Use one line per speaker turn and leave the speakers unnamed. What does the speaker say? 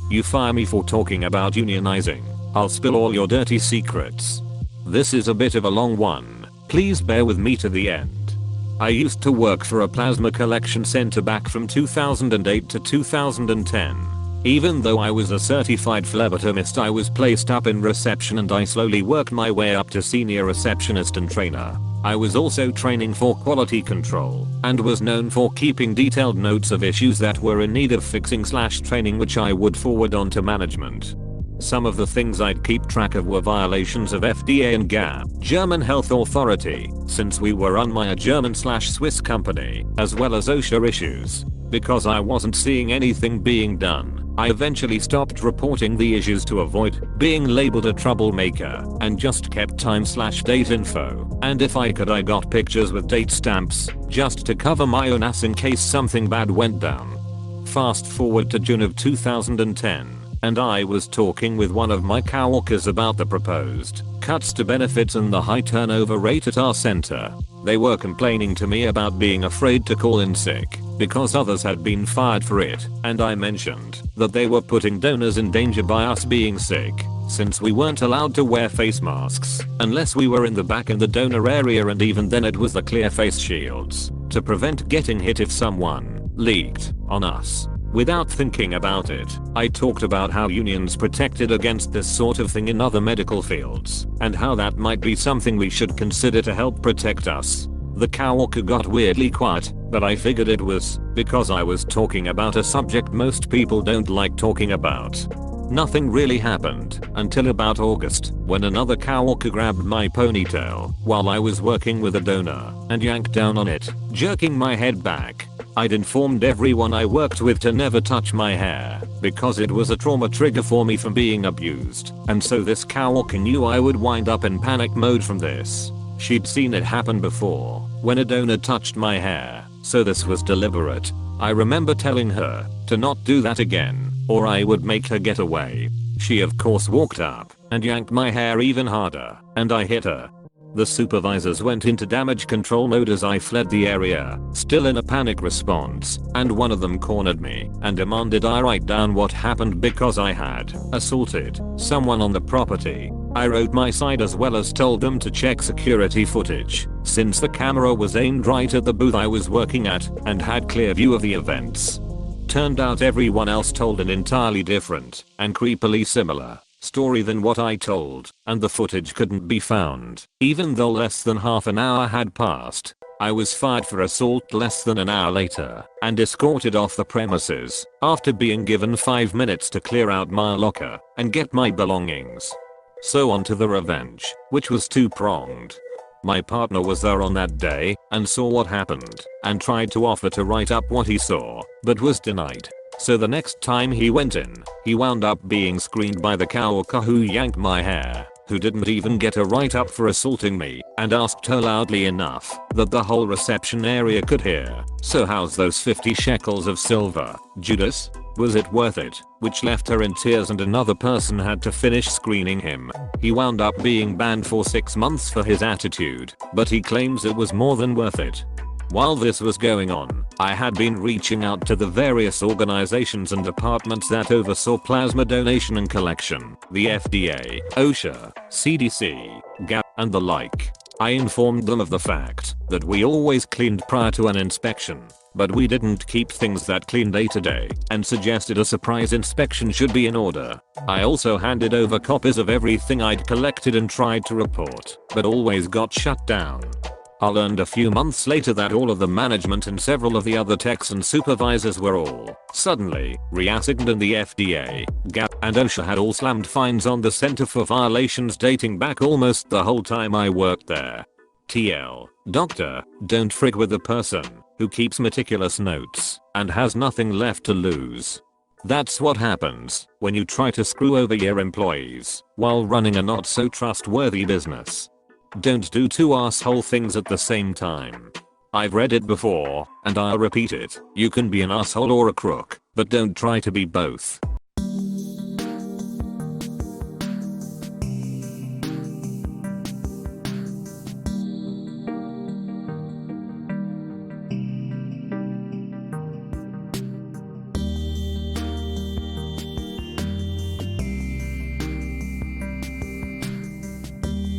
You fire me for talking about unionizing. I'll spill all your dirty secrets. This is a bit of a long one. Please bear with me to the end. I used to work for a plasma collection center back from 2008 to 2010. Even though I was a certified phlebotomist, I was placed up in reception and I slowly worked my way up to senior receptionist and trainer. I was also training for quality control and was known for keeping detailed notes of issues that were in need of fixing / training, which I would forward on to management. Some of the things I'd keep track of were violations of FDA and GAP, German Health Authority, since we were run by a German / Swiss company, as well as OSHA issues. Because I wasn't seeing anything being done, I eventually stopped reporting the issues to avoid being labeled a troublemaker and just kept time / date info, and if I could I got pictures with date stamps just to cover my own ass in case something bad went down. Fast forward to June of 2010. And I was talking with one of my coworkers about the proposed cuts to benefits and the high turnover rate at our center. They were complaining to me about being afraid to call in sick because others had been fired for it, and I mentioned that they were putting donors in danger by us being sick, since we weren't allowed to wear face masks unless we were in the back in the donor area, and even then it was the clear face shields to prevent getting hit if someone leaked on us. Without thinking about it, I talked about how unions protected against this sort of thing in other medical fields, and how that might be something we should consider to help protect us. The coworker got weirdly quiet, but I figured it was because I was talking about a subject most people don't like talking about. Nothing really happened until about August, when another coworker grabbed my ponytail while I was working with a donor and yanked down on it, jerking my head back. I'd informed everyone I worked with to never touch my hair because it was a trauma trigger for me from being abused, and so this coworker knew I would wind up in panic mode from this. She'd seen it happen before when a donor touched my hair, so this was deliberate. I remember telling her to not do that again or I would make her get away. She of course walked up and yanked my hair even harder, and I hit her. The supervisors went into damage control mode as I fled the area, still in a panic response, and one of them cornered me and demanded I write down what happened because I had assaulted someone on the property. I wrote my side as well as told them to check security footage, since the camera was aimed right at the booth I was working at and had clear view of the events. Turned out everyone else told an entirely different and creepily similar story than what I told, and the footage couldn't be found, even though less than half an hour had passed. I was fired for assault less than an hour later and escorted off the premises after being given 5 minutes to clear out my locker and get my belongings. So on to the revenge, which was two-pronged. My partner was there on that day and saw what happened and tried to offer to write up what he saw, but was denied. So the next time he went in, he wound up being screened by the coworker who yanked my hair, who didn't even get a write-up for assaulting me, and asked her loudly enough that the whole reception area could hear, "So how's those 50 shekels of silver, Judas? Was it worth it?" Which left her in tears, and another person had to finish screening him. He wound up being banned for 6 months for his attitude, but he claims it was more than worth it. While this was going on, I had been reaching out to the various organizations and departments that oversaw plasma donation and collection, the FDA, OSHA, CDC, GAP, and the like. I informed them of the fact that we always cleaned prior to an inspection, but we didn't keep things that clean day to day, and suggested a surprise inspection should be in order. I also handed over copies of everything I'd collected and tried to report, but always got shut down. I learned a few months later that all of the management and several of the other techs and supervisors were all suddenly reassigned, and the FDA, GAP, and OSHA had all slammed fines on the center for violations dating back almost the whole time I worked there. TL, doctor, don't frig with the person who keeps meticulous notes and has nothing left to lose. That's what happens when you try to screw over your employees while running a not so trustworthy business. Don't do two asshole things at the same time. I've read it before, and I'll repeat it. You can be an asshole or a crook, but don't try to be both.